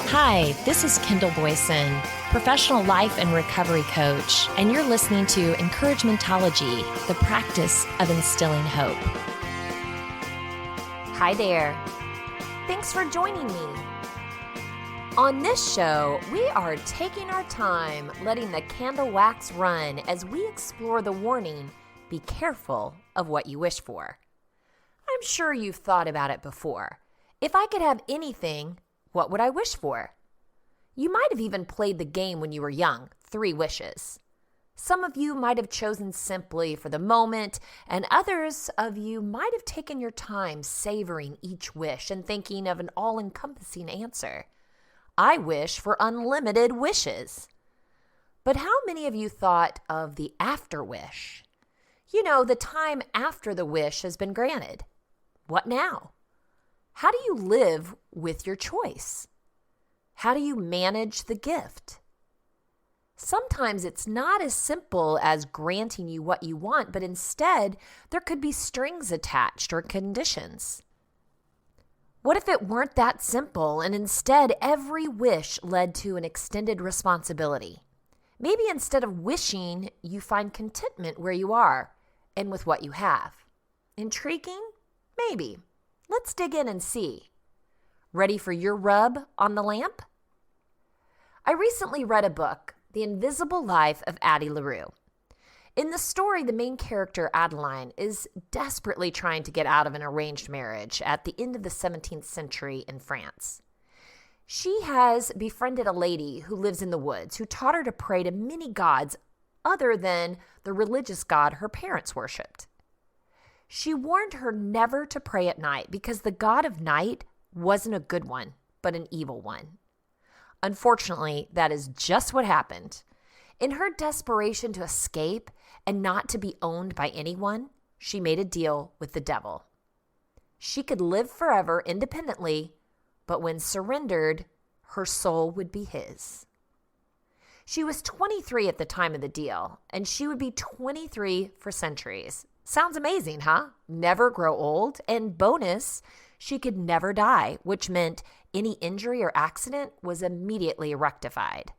Hi, this is Kendall Boyson, professional life and recovery coach, and you're listening to Encouragementology, the practice of instilling hope. Hi there. Thanks for joining me. On this show, we are taking our time, letting the candle wax run as we explore the warning, be careful of what you wish for. I'm sure you've thought about it before. If I could have anything, what would I wish for? You might have even played the game when you were young, 3 wishes. Some of you might have chosen simply for the moment, and others of you might have taken your time savoring each wish and thinking of an all-encompassing answer. I wish for unlimited wishes. But how many of you thought of the after wish? You know, the time after the wish has been granted. What now? How do you live with your choice? How do you manage the gift? Sometimes it's not as simple as granting you what you want, but instead there could be strings attached or conditions. What if it weren't that simple and instead every wish led to an extended responsibility? Maybe instead of wishing, you find contentment where you are and with what you have. Intriguing? Maybe. Let's dig in and see. Ready for your rub on the lamp? I recently read a book, The Invisible Life of Addie LaRue. In the story, the main character, Adeline, is desperately trying to get out of an arranged marriage at the end of the 17th century in France. She has befriended a lady who lives in the woods who taught her to pray to many gods other than the religious god her parents worshipped. She warned her never to pray at night because the god of night wasn't a good one, but an evil one. Unfortunately, that is just what happened. In her desperation to escape and not to be owned by anyone, she made a deal with the devil. She could live forever independently, but when surrendered, her soul would be his. She was 23 at the time of the deal, and she would be 23 for centuries. Sounds amazing, huh? Never grow old, and bonus, she could never die, which meant any injury or accident was immediately rectified.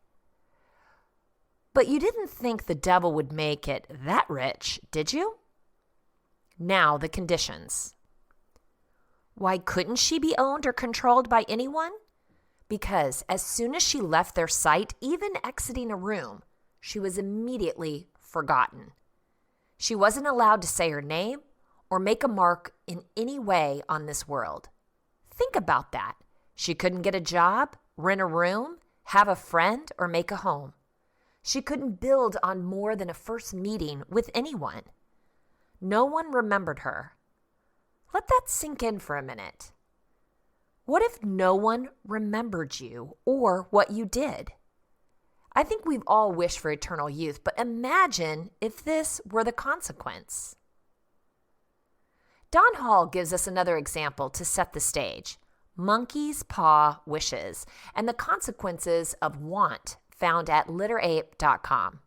But you didn't think the devil would make it that rich, did you? Now the conditions. Why couldn't she be owned or controlled by anyone? Because as soon as she left their sight, even exiting a room, she was immediately forgotten. She wasn't allowed to say her name or make a mark in any way on this world. Think about that. She couldn't get a job, rent a room, have a friend, or make a home. She couldn't build on more than a first meeting with anyone. No one remembered her. Let that sink in for a minute. What if no one remembered you or what you did? I think we've all wished for eternal youth, but imagine if this were the consequence. Don Hall gives us another example to set the stage. Monkey's paw wishes and the consequences of want, found at litterape.com.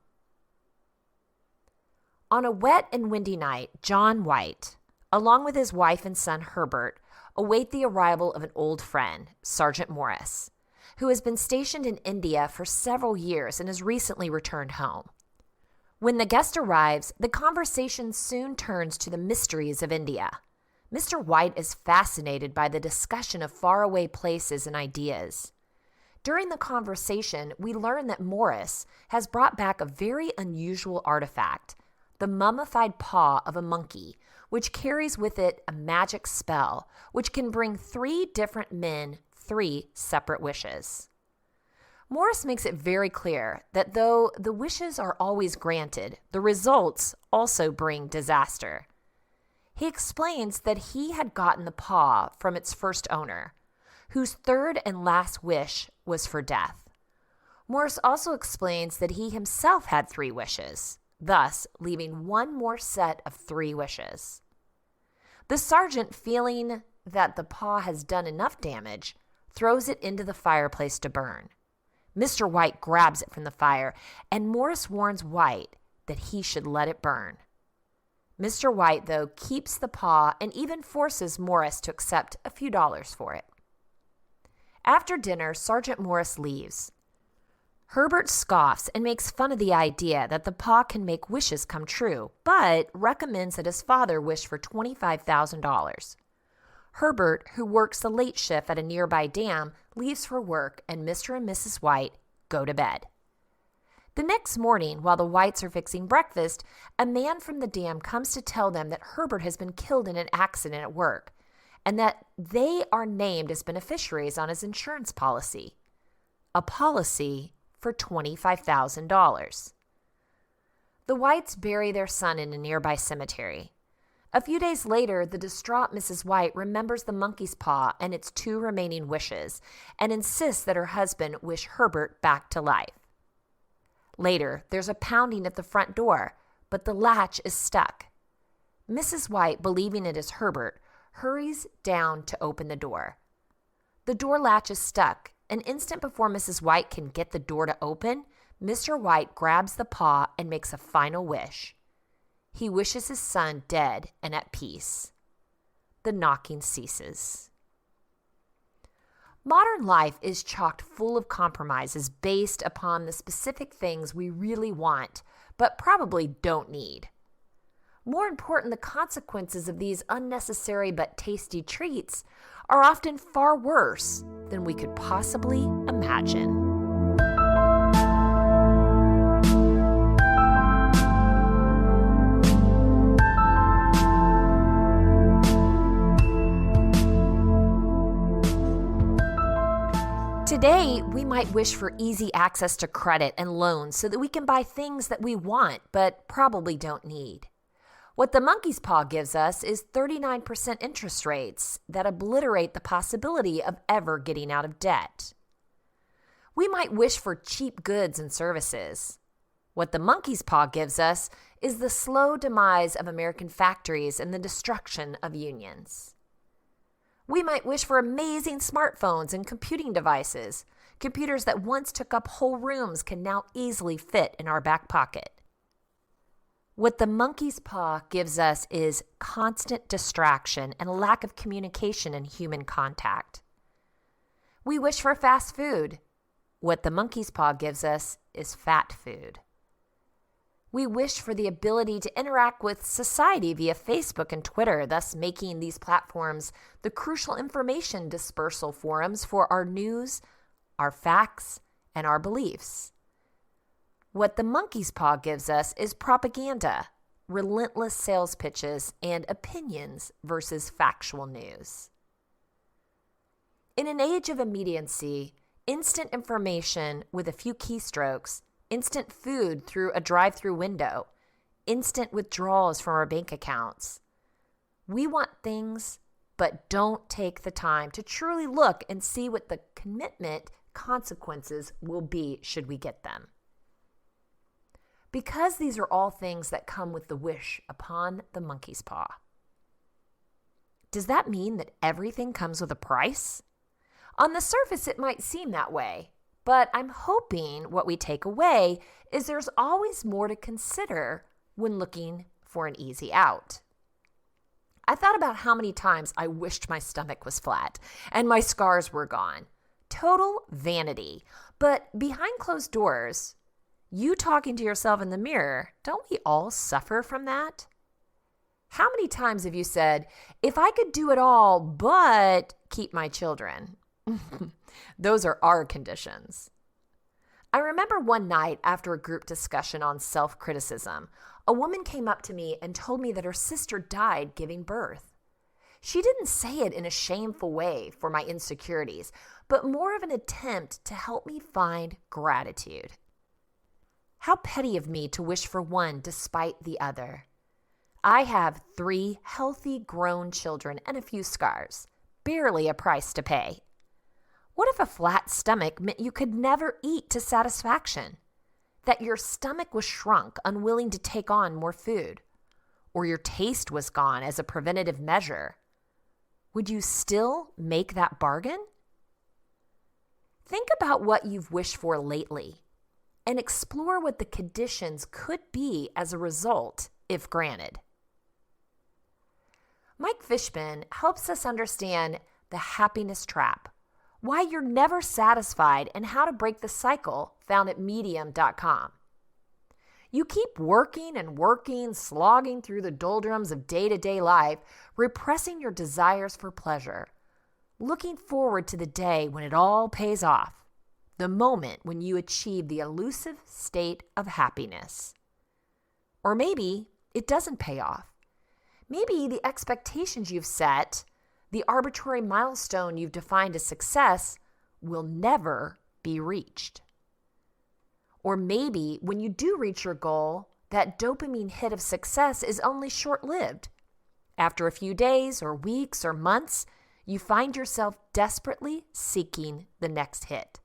On a wet and windy night, John White, along with his wife and son Herbert, await the arrival of an old friend, Sergeant Morris, who has been stationed in India for several years and has recently returned home. When the guest arrives, the conversation soon turns to the mysteries of India. Mr. White is fascinated by the discussion of faraway places and ideas. During the conversation, we learn that Morris has brought back a very unusual artifact, the mummified paw of a monkey, which carries with it a magic spell, which can bring 3 different men 3 separate wishes. Morris makes it very clear that though the wishes are always granted, the results also bring disaster. He explains that he had gotten the paw from its first owner, whose 3rd and last wish was for death. Morris also explains that he himself had 3 wishes, thus leaving 1 more set of 3 wishes. The sergeant, feeling that the paw has done enough damage, throws it into the fireplace to burn. Mr. White grabs it from the fire, and Morris warns White that he should let it burn. Mr. White, though, keeps the paw and even forces Morris to accept a few dollars for it. After dinner, Sergeant Morris leaves. Herbert scoffs and makes fun of the idea that the paw can make wishes come true, but recommends that his father wish for $25,000. Herbert, who works the late shift at a nearby dam, leaves for work, and Mr. and Mrs. White go to bed. The next morning, while the Whites are fixing breakfast, a man from the dam comes to tell them that Herbert has been killed in an accident at work, and that they are named as beneficiaries on his insurance policy. A policy for $25,000. The Whites bury their son in a nearby cemetery. A few days later, the distraught Mrs. White remembers the monkey's paw and its 2 remaining wishes and insists that her husband wish Herbert back to life. Later, there's a pounding at the front door, but the latch is stuck. Mrs. White, believing it is Herbert, hurries down to open the door. The door latch is stuck. An instant before Mrs. White can get the door to open, Mr. White grabs the paw and makes a final wish. He wishes his son dead and at peace. The knocking ceases. Modern life is chock full of compromises based upon the specific things we really want, but probably don't need. More important, the consequences of these unnecessary but tasty treats are often far worse than we could possibly imagine. Today, we might wish for easy access to credit and loans so that we can buy things that we want but probably don't need. What the monkey's paw gives us is 39% interest rates that obliterate the possibility of ever getting out of debt. We might wish for cheap goods and services. What the monkey's paw gives us is the slow demise of American factories and the destruction of unions. We might wish for amazing smartphones and computing devices. Computers that once took up whole rooms can now easily fit in our back pocket. What the monkey's paw gives us is constant distraction and a lack of communication and human contact. We wish for fast food. What the monkey's paw gives us is fat food. We wish for the ability to interact with society via Facebook and Twitter, thus making these platforms the crucial information dispersal forums for our news, our facts, and our beliefs. What the monkey's paw gives us is propaganda, relentless sales pitches, and opinions versus factual news. In an age of immediacy, instant information with a few keystrokes, instant food through a drive-through window, instant withdrawals from our bank accounts. We want things, but don't take the time to truly look and see what the commitment consequences will be should we get them. Because these are all things that come with the wish upon the monkey's paw. Does that mean that everything comes with a price? On the surface, it might seem that way. But I'm hoping what we take away is there's always more to consider when looking for an easy out. I thought about how many times I wished my stomach was flat and my scars were gone. Total vanity. But behind closed doors, you talking to yourself in the mirror, don't we all suffer from that? How many times have you said, if I could do it all but keep my children? Those are our conditions. I remember one night after a group discussion on self-criticism, a woman came up to me and told me that her sister died giving birth. She didn't say it in a shameful way for my insecurities, but more of an attempt to help me find gratitude. How petty of me to wish for one despite the other. I have 3 healthy grown children and a few scars, barely a price to pay. What if a flat stomach meant you could never eat to satisfaction? That your stomach was shrunk, unwilling to take on more food? Or your taste was gone as a preventative measure? Would you still make that bargain? Think about what you've wished for lately and explore what the conditions could be as a result if granted. Mike Fishman helps us understand the happiness trap, why you're never satisfied, and how to break the cycle, found at medium.com. You keep working and working, slogging through the doldrums of day-to-day life, repressing your desires for pleasure, looking forward to the day when it all pays off, the moment when you achieve the elusive state of happiness. Or maybe it doesn't pay off. Maybe the expectations you've set, the arbitrary milestone you've defined as success, will never be reached. Or maybe when you do reach your goal, that dopamine hit of success is only short-lived. After a few days or weeks or months, you find yourself desperately seeking the next hit.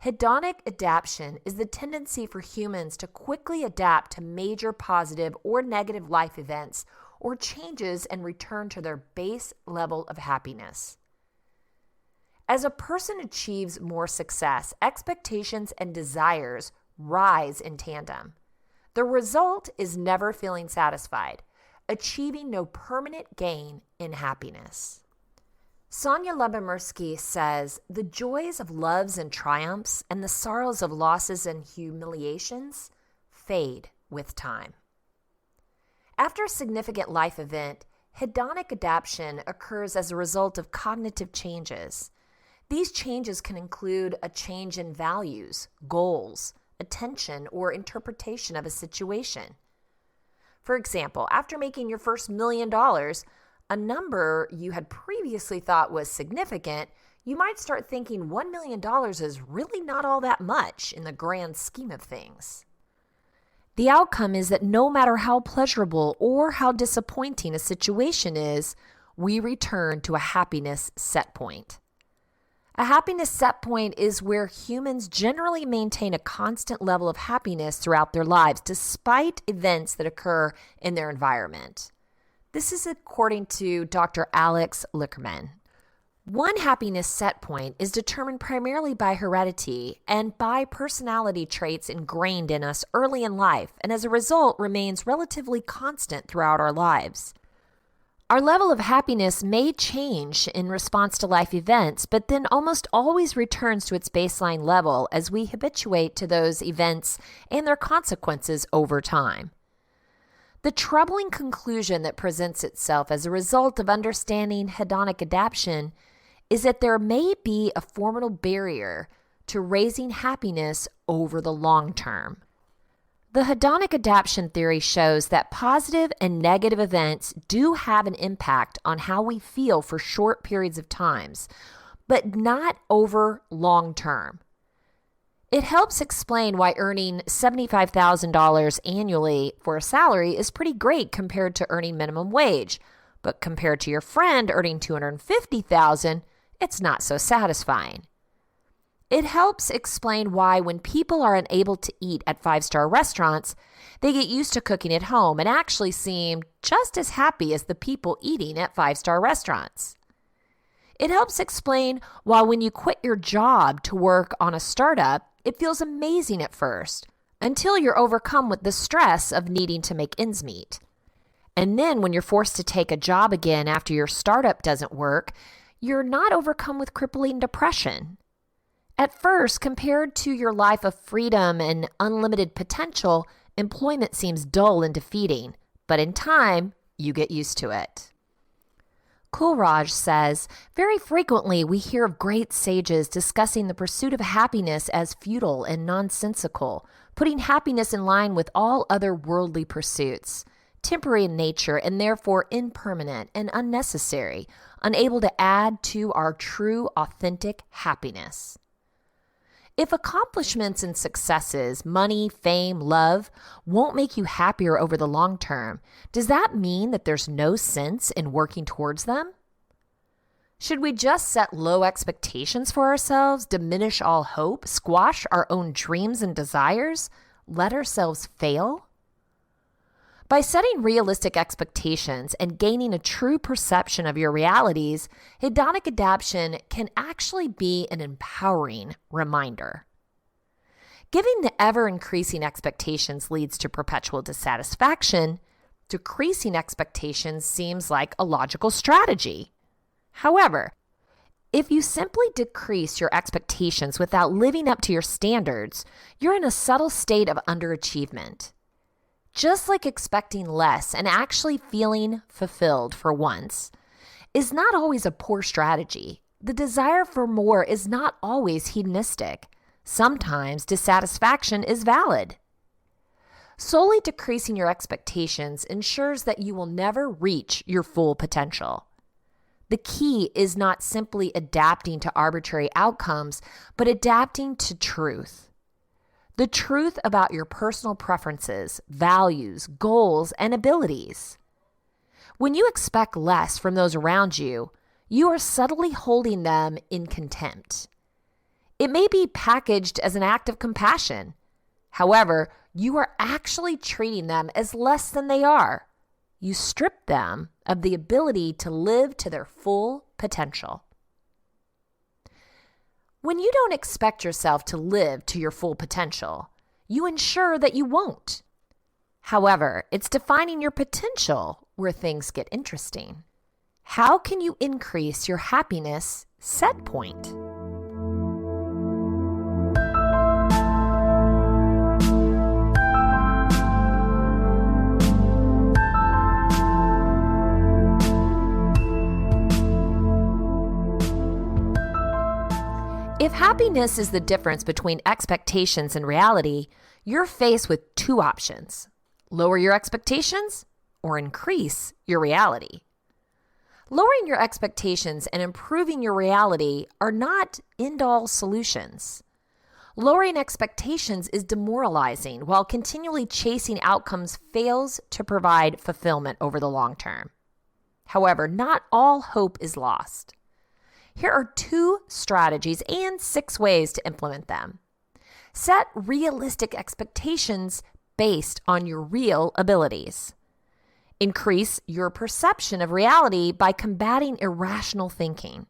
Hedonic adaptation is the tendency for humans to quickly adapt to major positive or negative life events or changes and return to their base level of happiness. As a person achieves more success, expectations and desires rise in tandem. The result is never feeling satisfied, achieving no permanent gain in happiness. Sonia Lyubomirsky says, the joys of loves and triumphs and the sorrows of losses and humiliations fade with time. After a significant life event, hedonic adaptation occurs as a result of cognitive changes. These changes can include a change in values, goals, attention, or interpretation of a situation. For example, after making your first $1 million, a number you had previously thought was significant, you might start thinking $1 million is really not all that much in the grand scheme of things. The outcome is that no matter how pleasurable or how disappointing a situation is, we return to a happiness set point. A happiness set point is where humans generally maintain a constant level of happiness throughout their lives, despite events that occur in their environment. This is according to Dr. Alex Lickerman. One happiness set point is determined primarily by heredity and by personality traits ingrained in us early in life, and as a result remains relatively constant throughout our lives. Our level of happiness may change in response to life events, but then almost always returns to its baseline level as we habituate to those events and their consequences over time. The troubling conclusion that presents itself as a result of understanding hedonic adaptation is that there may be a formidable barrier to raising happiness over the long term. The hedonic adaptation theory shows that positive and negative events do have an impact on how we feel for short periods of times, but not over long term. It helps explain why earning $75,000 annually for a salary is pretty great compared to earning minimum wage, but compared to your friend earning $250,000, it's not so satisfying. It helps explain why when people are unable to eat at five-star restaurants, they get used to cooking at home and actually seem just as happy as the people eating at five-star restaurants. It helps explain why when you quit your job to work on a startup, it feels amazing at first, until you're overcome with the stress of needing to make ends meet. And then when you're forced to take a job again after your startup doesn't work, you're not overcome with crippling depression. At first, compared to your life of freedom and unlimited potential, employment seems dull and defeating, but in time, you get used to it. Coolraj says, very frequently we hear of great sages discussing the pursuit of happiness as futile and nonsensical, putting happiness in line with all other worldly pursuits, temporary in nature and therefore impermanent and unnecessary, unable to add to our true, authentic happiness. If accomplishments and successes, money, fame, love, won't make you happier over the long term, does that mean that there's no sense in working towards them? Should we just set low expectations for ourselves, diminish all hope, squash our own dreams and desires, let ourselves fail? By setting realistic expectations and gaining a true perception of your realities, hedonic adaptation can actually be an empowering reminder. Giving the ever-increasing expectations leads to perpetual dissatisfaction. Decreasing expectations seems like a logical strategy. However, If you simply decrease your expectations without living up to your standards, you're in a subtle state of underachievement. Just like expecting less and actually feeling fulfilled for once is not always a poor strategy. The desire for more is not always hedonistic. Sometimes dissatisfaction is valid. Solely decreasing your expectations ensures that you will never reach your full potential. The key is not simply adapting to arbitrary outcomes, but adapting to truth. The truth about your personal preferences, values, goals, and abilities. When you expect less from those around you, you are subtly holding them in contempt. It may be packaged as an act of compassion. However, you are actually treating them as less than they are. You strip them of the ability to live to their full potential. When you don't expect yourself to live to your full potential, you ensure that you won't. However, it's defining your potential where things get interesting. How can you increase your happiness set point? If happiness is the difference between expectations and reality, you're faced with two options: lower your expectations or increase your reality. Lowering your expectations and improving your reality are not end-all solutions. Lowering expectations is demoralizing, while continually chasing outcomes fails to provide fulfillment over the long term. However, not all hope is lost. Here are 2 strategies and 6 ways to implement them. Set realistic expectations based on your real abilities. Increase your perception of reality by combating irrational thinking.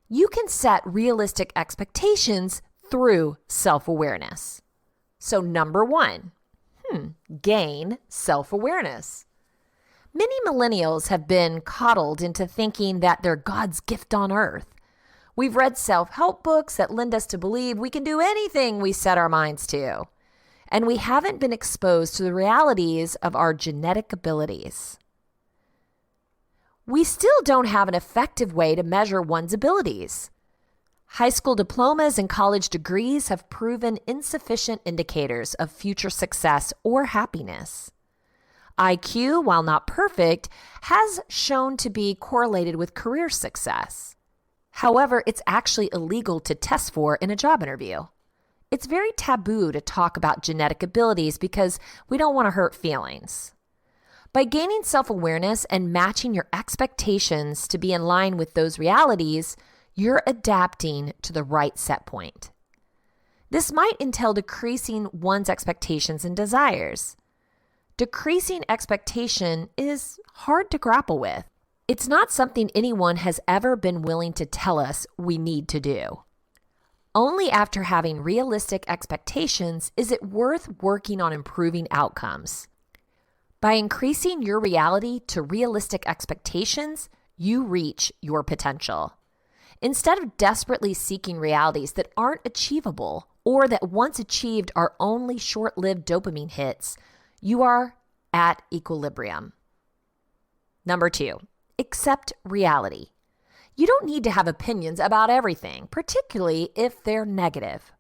You can set realistic expectations through self-awareness. So number 1, gain self-awareness. Many millennials have been coddled into thinking that they're God's gift on earth. We've read self-help books that lend us to believe we can do anything we set our minds to. And we haven't been exposed to the realities of our genetic abilities. We still don't have an effective way to measure one's abilities. High school diplomas and college degrees have proven insufficient indicators of future success or happiness. IQ, while not perfect, has shown to be correlated with career success. However, it's actually illegal to test for in a job interview. It's very taboo to talk about genetic abilities because we don't want to hurt feelings. By gaining self-awareness and matching your expectations to be in line with those realities, you're adapting to the right set point. This might entail decreasing one's expectations and desires. Decreasing expectation is hard to grapple with. It's not something anyone has ever been willing to tell us we need to do. Only after having realistic expectations is it worth working on improving outcomes. By increasing your reality to realistic expectations, you reach your potential. Instead of desperately seeking realities that aren't achievable or that once achieved are only short-lived dopamine hits, you are at equilibrium. Number 2, accept reality. You don't need to have opinions about everything, particularly if they're negative.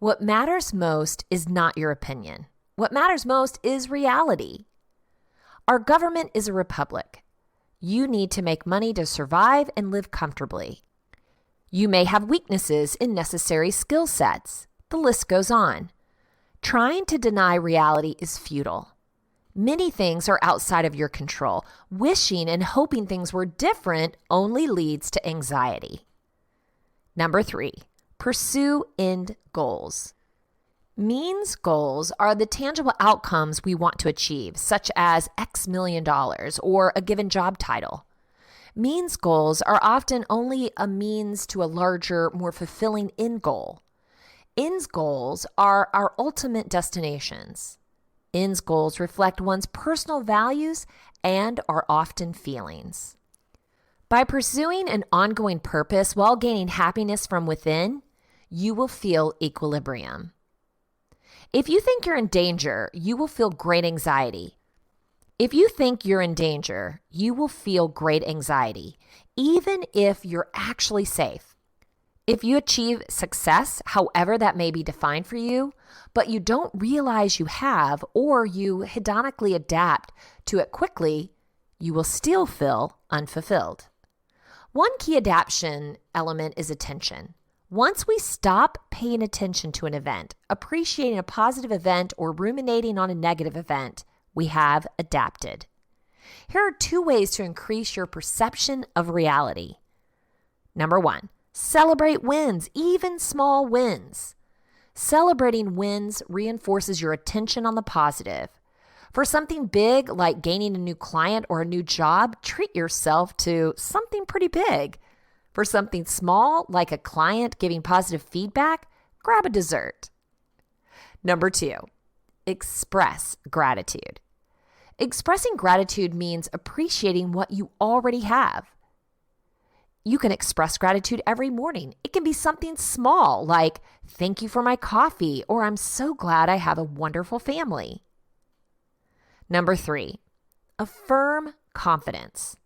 What matters most is not your opinion. What matters most is reality. Our government is a republic. You need to make money to survive and live comfortably. You may have weaknesses in necessary skill sets. The list goes on. Trying to deny reality is futile. Many things are outside of your control. Wishing and hoping things were different only leads to anxiety. Number 3, pursue end goals. Means goals are the tangible outcomes we want to achieve, such as X million dollars or a given job title. Means goals are often only a means to a larger, more fulfilling end goal. Ends goals are our ultimate destinations. Ends goals reflect one's personal values and are often feelings. By pursuing an ongoing purpose while gaining happiness from within, you will feel equilibrium. If you think you're in danger, you will feel great anxiety. If you think you're in danger, you will feel great anxiety, even if you're actually safe. If you achieve success, however that may be defined for you, but you don't realize you have, or you hedonically adapt to it quickly, you will still feel unfulfilled. One key adaptation element is attention. Once we stop paying attention to an event, appreciating a positive event, or ruminating on a negative event, we have adapted. Here are 2 ways to increase your perception of reality. Number 1, celebrate wins, even small wins. Celebrating wins reinforces your attention on the positive. For something big like gaining a new client or a new job, treat yourself to something pretty big. For something small like a client giving positive feedback, grab a dessert. Number 2, express gratitude. Expressing gratitude means appreciating what you already have. You can express gratitude every morning. It can be something small like, thank you for my coffee, or I'm so glad I have a wonderful family. Number 3, affirm confidence.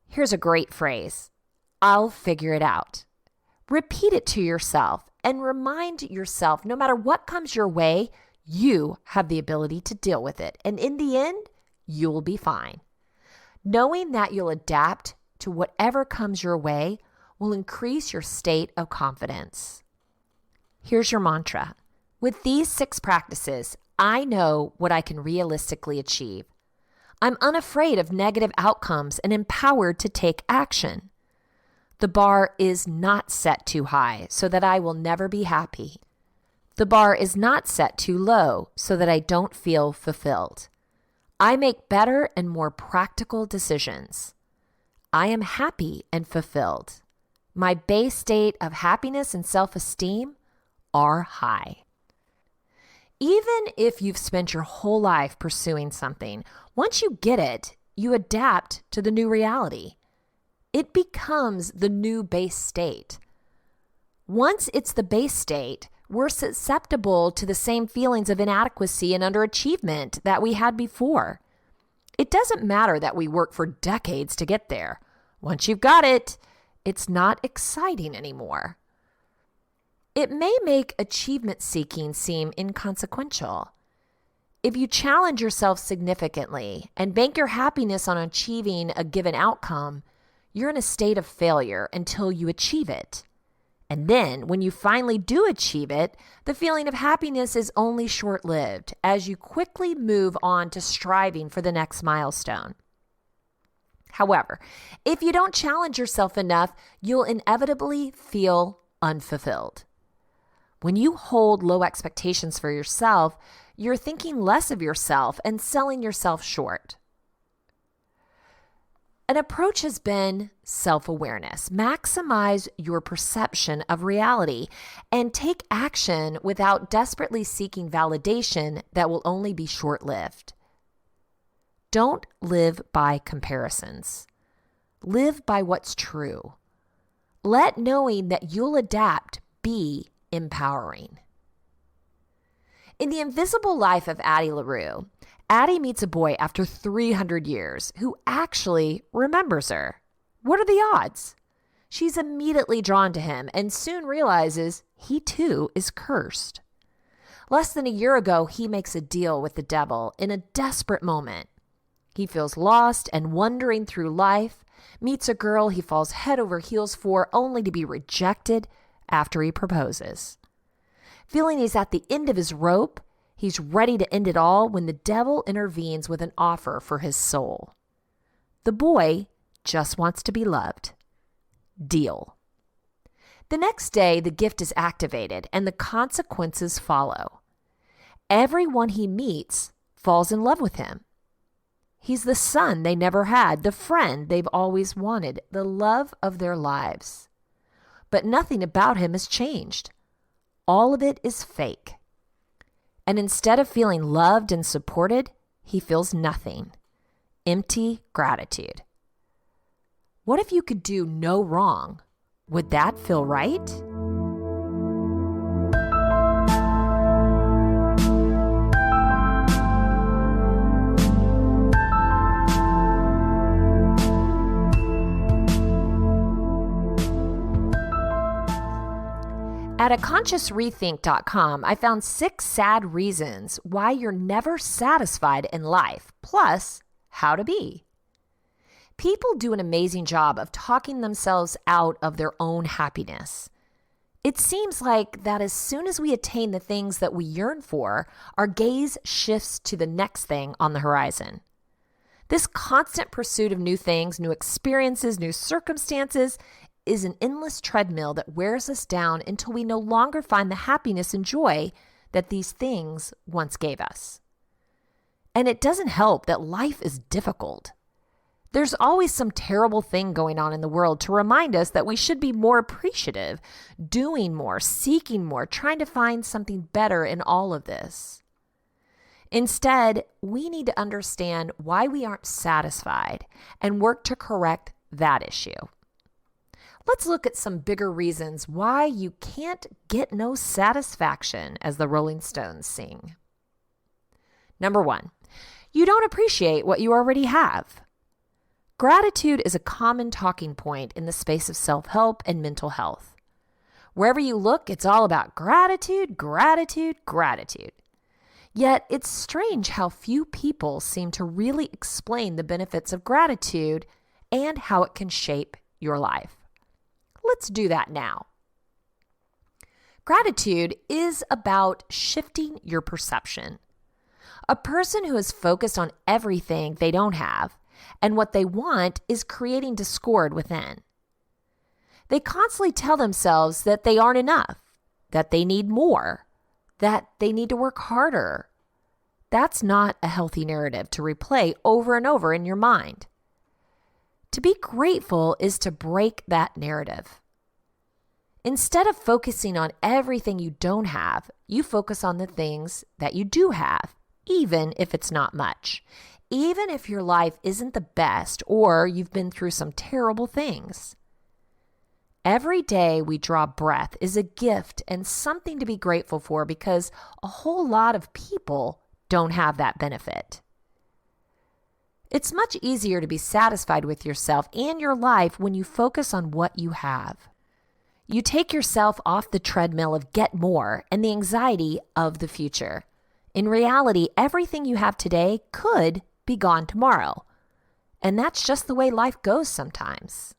Here's a great phrase. I'll figure it out. Repeat it to yourself and remind yourself no matter what comes your way, you have the ability to deal with it. And in the end, you'll be fine. Knowing that you'll adapt to whatever comes your way will increase your state of confidence. Here's your mantra. With these 6 practices, I know what I can realistically achieve. I'm unafraid of negative outcomes and empowered to take action. The bar is not set too high so that I will never be happy. The bar is not set too low so that I don't feel fulfilled. I make better and more practical decisions. I am happy and fulfilled. My base state of happiness and self-esteem are high. Even if you've spent your whole life pursuing something, once you get it, you adapt to the new reality. It becomes the new base state. Once it's the base state, we're susceptible to the same feelings of inadequacy and underachievement that we had before. It doesn't matter that we work for decades to get there. Once you've got it, it's not exciting anymore. It may make achievement seeking seem inconsequential. If you challenge yourself significantly and bank your happiness on achieving a given outcome, you're in a state of failure until you achieve it. And then, when you finally do achieve it, the feeling of happiness is only short-lived as you quickly move on to striving for the next milestone. However, if you don't challenge yourself enough, you'll inevitably feel unfulfilled. When you hold low expectations for yourself, you're thinking less of yourself and selling yourself short. An approach has been self-awareness. Maximize your perception of reality and take action without desperately seeking validation that will only be short-lived. Don't live by comparisons. Live by what's true. Let knowing that you'll adapt be empowering. In The Invisible Life of Addie LaRue, Addie meets a boy after 300 years who actually remembers her. What are the odds? She's immediately drawn to him and soon realizes he too is cursed. Less than a year ago, he makes a deal with the devil in a desperate moment. He feels lost and wandering through life, meets a girl he falls head over heels for only to be rejected after he proposes. Feeling he's at the end of his rope, he's ready to end it all when the devil intervenes with an offer for his soul. The boy just wants to be loved. Deal. The next day, the gift is activated and the consequences follow. Everyone he meets falls in love with him. He's the son they never had, the friend they've always wanted, the love of their lives. But nothing about him has changed. All of it is fake. And instead of feeling loved and supported, he feels nothing. Empty gratitude. What if you could do no wrong? Would that feel right? At aconsciousrethink.com, I found 6 sad reasons why you're never satisfied in life, plus how to be. People do an amazing job of talking themselves out of their own happiness. It seems like that as soon as we attain the things that we yearn for, our gaze shifts to the next thing on the horizon. This constant pursuit of new things, new experiences, new circumstances is an endless treadmill that wears us down until we no longer find the happiness and joy that these things once gave us. And it doesn't help that life is difficult. There's always some terrible thing going on in the world to remind us that we should be more appreciative, doing more, seeking more, trying to find something better in all of this. Instead, we need to understand why we aren't satisfied and work to correct that issue. Let's look at some bigger reasons why you can't get no satisfaction, as the Rolling Stones sing. Number 1, you don't appreciate what you already have. Gratitude is a common talking point in the space of self-help and mental health. Wherever you look, it's all about gratitude, gratitude, gratitude. Yet it's strange how few people seem to really explain the benefits of gratitude and how it can shape your life. Let's do that now. Gratitude is about shifting your perception. A person who is focused on everything they don't have and what they want is creating discord within. They constantly tell themselves that they aren't enough, that they need more, that they need to work harder. That's not a healthy narrative to replay over and over in your mind. To be grateful is to break that narrative. Instead of focusing on everything you don't have, you focus on the things that you do have, even if it's not much. Even if your life isn't the best or you've been through some terrible things. Every day we draw breath is a gift and something to be grateful for because a whole lot of people don't have that benefit. It's much easier to be satisfied with yourself and your life when you focus on what you have. You take yourself off the treadmill of get more and the anxiety of the future. In reality, everything you have today could be gone tomorrow. And that's just the way life goes sometimes.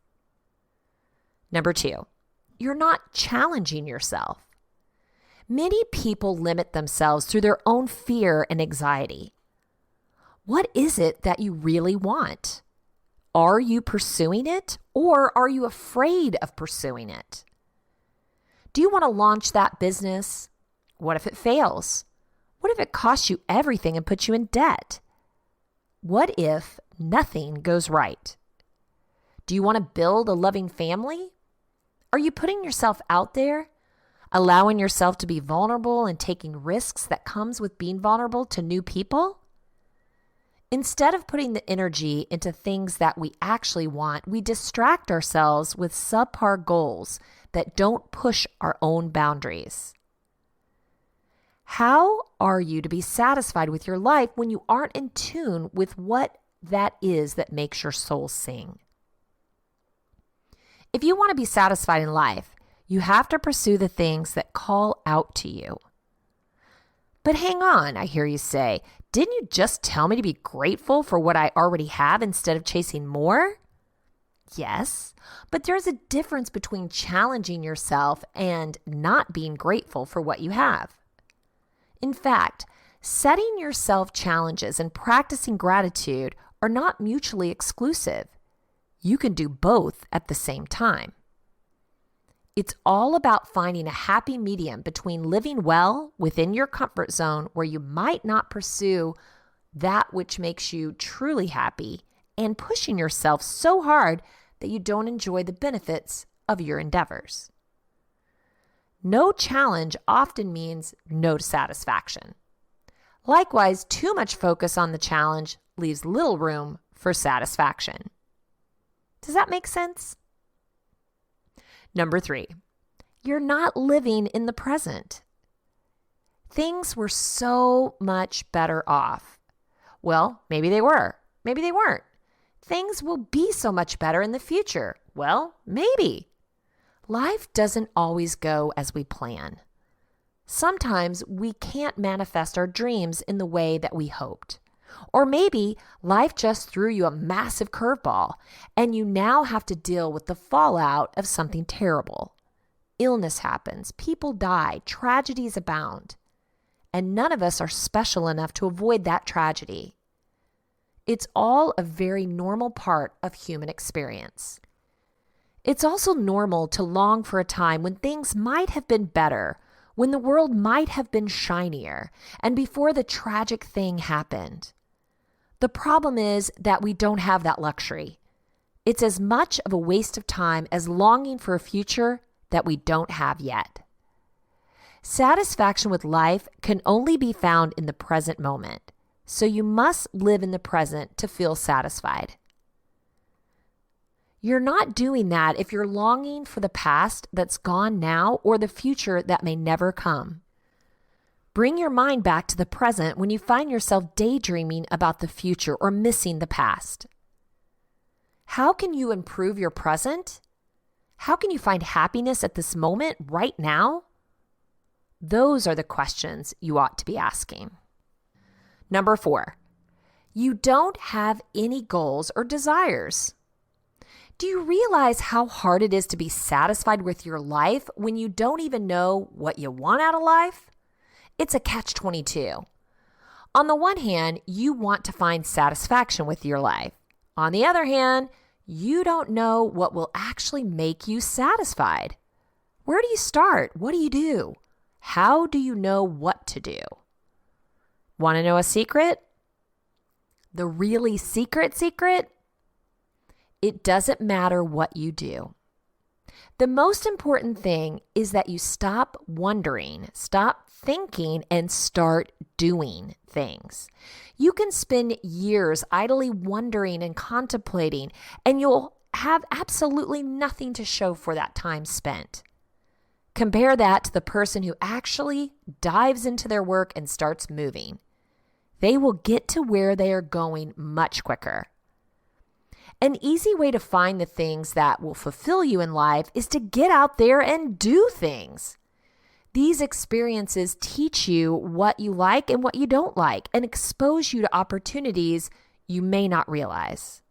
Number 2, you're not challenging yourself. Many people limit themselves through their own fear and anxiety. What is it that you really want? Are you pursuing it or are you afraid of pursuing it? Do you want to launch that business? What if it fails? What if it costs you everything and puts you in debt? What if nothing goes right? Do you want to build a loving family? Are you putting yourself out there, allowing yourself to be vulnerable and taking risks that comes with being vulnerable to new people? Instead of putting the energy into things that we actually want, we distract ourselves with subpar goals that don't push our own boundaries. How are you to be satisfied with your life when you aren't in tune with what that is that makes your soul sing? If you want to be satisfied in life, you have to pursue the things that call out to you. But hang on, I hear you say, didn't you just tell me to be grateful for what I already have instead of chasing more? Yes, but there's a difference between challenging yourself and not being grateful for what you have. In fact, setting yourself challenges and practicing gratitude are not mutually exclusive. You can do both at the same time. It's all about finding a happy medium between living well within your comfort zone where you might not pursue that which makes you truly happy and pushing yourself so hard that you don't enjoy the benefits of your endeavors. No challenge often means no satisfaction. Likewise, too much focus on the challenge leaves little room for satisfaction. Does that make sense? Number 3, you're not living in the present. Things were so much better off. Well, maybe they were. Maybe they weren't. Things will be so much better in the future. Well, maybe. Life doesn't always go as we plan. Sometimes we can't manifest our dreams in the way that we hoped. Or maybe life just threw you a massive curveball and you now have to deal with the fallout of something terrible. Illness happens, people die, tragedies abound. And none of us are special enough to avoid that tragedy. It's all a very normal part of human experience. It's also normal to long for a time when things might have been better, when the world might have been shinier, and before the tragic thing happened. The problem is that we don't have that luxury. It's as much of a waste of time as longing for a future that we don't have yet. Satisfaction with life can only be found in the present moment, so you must live in the present to feel satisfied. You're not doing that if you're longing for the past that's gone now or the future that may never come. Bring your mind back to the present when you find yourself daydreaming about the future or missing the past. How can you improve your present? How can you find happiness at this moment right now? Those are the questions you ought to be asking. Number 4, you don't have any goals or desires. Do you realize how hard it is to be satisfied with your life when you don't even know what you want out of life? It's a catch-22. On the one hand, you want to find satisfaction with your life. On the other hand, you don't know what will actually make you satisfied. Where do you start? What do you do? How do you know what to do? Want to know a secret? The really secret? It doesn't matter what you do. The most important thing is that you stop wondering, stop thinking, and start doing things. You can spend years idly wondering and contemplating, and you'll have absolutely nothing to show for that time spent. Compare that to the person who actually dives into their work and starts moving. They will get to where they are going much quicker. An easy way to find the things that will fulfill you in life is to get out there and do things. These experiences teach you what you like and what you don't like and expose you to opportunities you may not realize.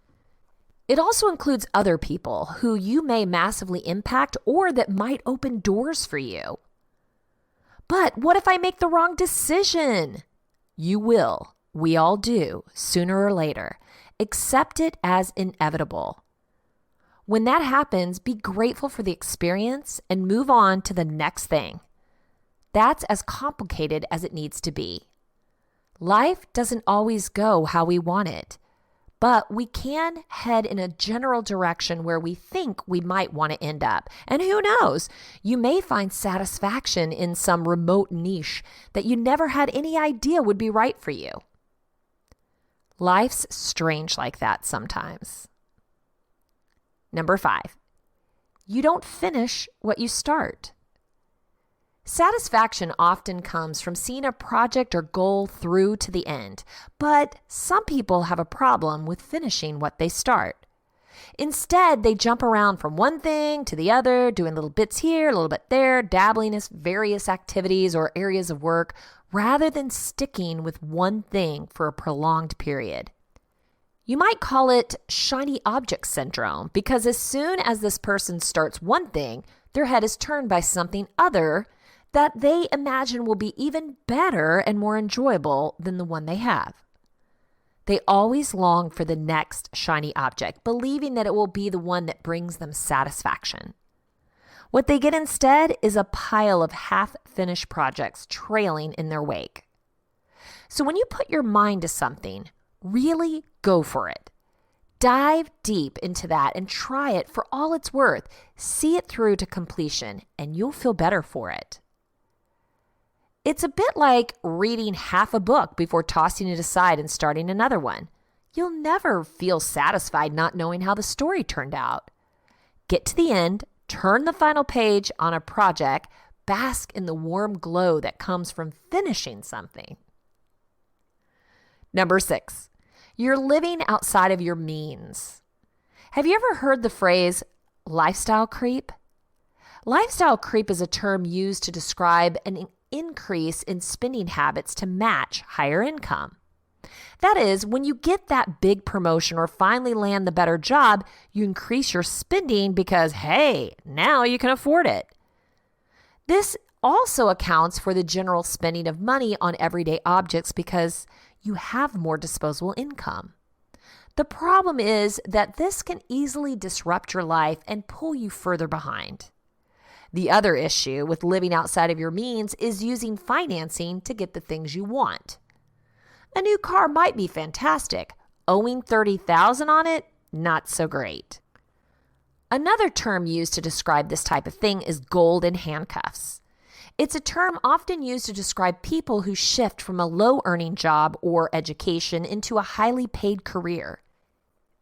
It also includes other people who you may massively impact or that might open doors for you. But what if I make the wrong decision? You will. We all do, sooner or later. Accept it as inevitable. When that happens, be grateful for the experience and move on to the next thing. That's as complicated as it needs to be. Life doesn't always go how we want it, but we can head in a general direction where we think we might want to end up. And who knows, you may find satisfaction in some remote niche that you never had any idea would be right for you. Life's strange like that sometimes. Number 5, you don't finish what you start. Satisfaction often comes from seeing a project or goal through to the end, but some people have a problem with finishing what they start. Instead, they jump around from one thing to the other, doing little bits here, a little bit there, dabbling in various activities or areas of work, rather than sticking with one thing for a prolonged period. You might call it shiny object syndrome, because as soon as this person starts one thing, their head is turned by something other that they imagine will be even better and more enjoyable than the one they have. They always long for the next shiny object, believing that it will be the one that brings them satisfaction. What they get instead is a pile of half-finished projects trailing in their wake. So when you put your mind to something, really go for it. Dive deep into that and try it for all it's worth. See it through to completion, and you'll feel better for it. It's a bit like reading half a book before tossing it aside and starting another one. you'll never feel satisfied not knowing how the story turned out. Get to the end, turn the final page on a project, bask in the warm glow that comes from finishing something. Number 6, you're living outside of your means. Have you ever heard the phrase lifestyle creep? Lifestyle creep is a term used to describe an increase in spending habits to match higher income. That is, when you get that big promotion or finally land the better job, you increase your spending because, hey, now you can afford it. This also accounts for the general spending of money on everyday objects because you have more disposable income. The problem is that this can easily disrupt your life and pull you further behind. The other issue with living outside of your means is using financing to get the things you want. A new car might be fantastic. Owing $30,000 on it, not so great. Another term used to describe this type of thing is gold in handcuffs. It's a term often used to describe people who shift from a low-earning job or education into a highly paid career.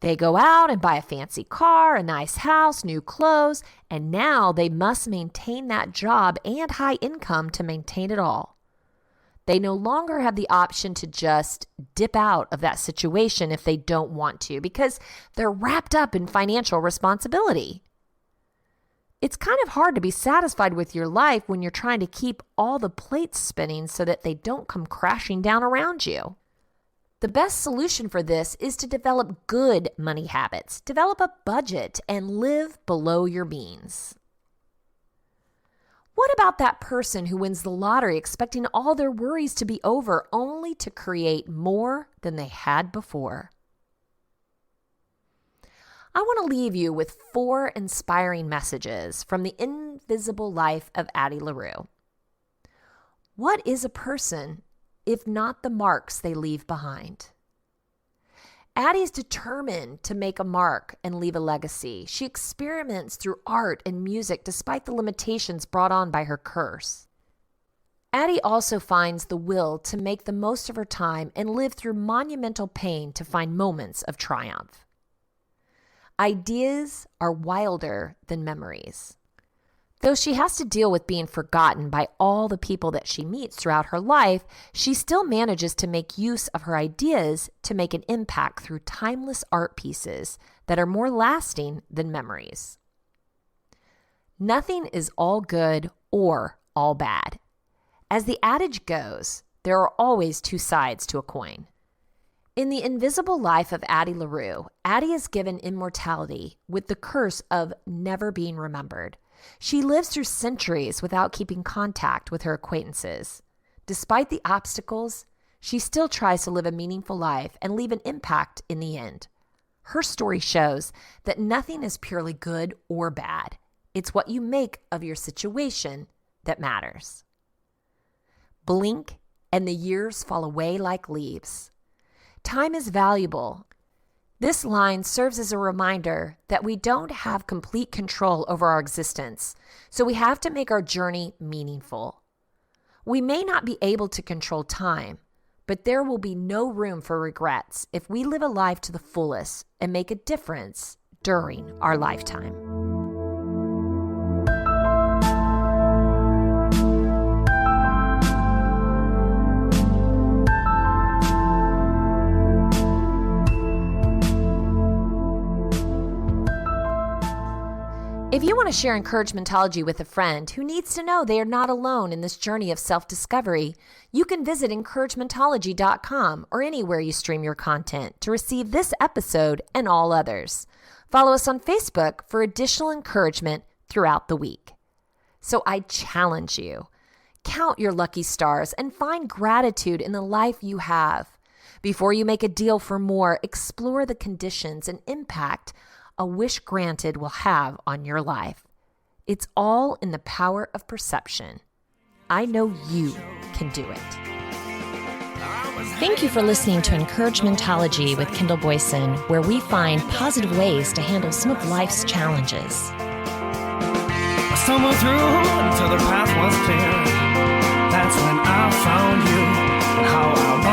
They go out and buy a fancy car, a nice house, new clothes, and now they must maintain that job and high income to maintain it all. They no longer have the option to just dip out of that situation if they don't want to because they're wrapped up in financial responsibility. It's kind of hard to be satisfied with your life when you're trying to keep all the plates spinning so that they don't come crashing down around you. The best solution for this is to develop good money habits, develop a budget, and live below your means. What about that person who wins the lottery expecting all their worries to be over only to create more than they had before? I want to leave you with 4 inspiring messages from the invisible life of Addie LaRue. What is a person if not the marks they leave behind? Addie's determined to make a mark and leave a legacy. She experiments through art and music despite the limitations brought on by her curse. Addie also finds the will to make the most of her time and live through monumental pain to find moments of triumph. Ideas are wilder than memories. Though she has to deal with being forgotten by all the people that she meets throughout her life, she still manages to make use of her ideas to make an impact through timeless art pieces that are more lasting than memories. Nothing is all good or all bad. As the adage goes, there are always 2 sides to a coin. In the invisible life of Addie LaRue, Addie is given immortality with the curse of never being remembered. She lives through centuries without keeping contact with her acquaintances. Despite the obstacles, she still tries to live a meaningful life and leave an impact in the end. Her story shows that nothing is purely good or bad. It's what you make of your situation that matters. Blink, and the years fall away like leaves. Time is valuable. This line serves as a reminder that we don't have complete control over our existence, so we have to make our journey meaningful. We may not be able to control time, but there will be no room for regrets if we live a life to the fullest and make a difference during our lifetime. If you want to share encouragementology with a friend who needs to know they are not alone in this journey of self-discovery, you can visit encouragementology.com or anywhere you stream your content to receive this episode and all others. Follow us on Facebook for additional encouragement throughout the week. So I challenge you, count your lucky stars and find gratitude in the life you have. Before you make a deal for more, explore the conditions and impact a wish granted will have on your life. It's all in the power of perception. I know you can do it. Thank you for listening to Encouragementology with Kendall Boyson, where we find positive ways to handle some of life's challenges. I stumbled through until the path was clear. That's when I found you and how I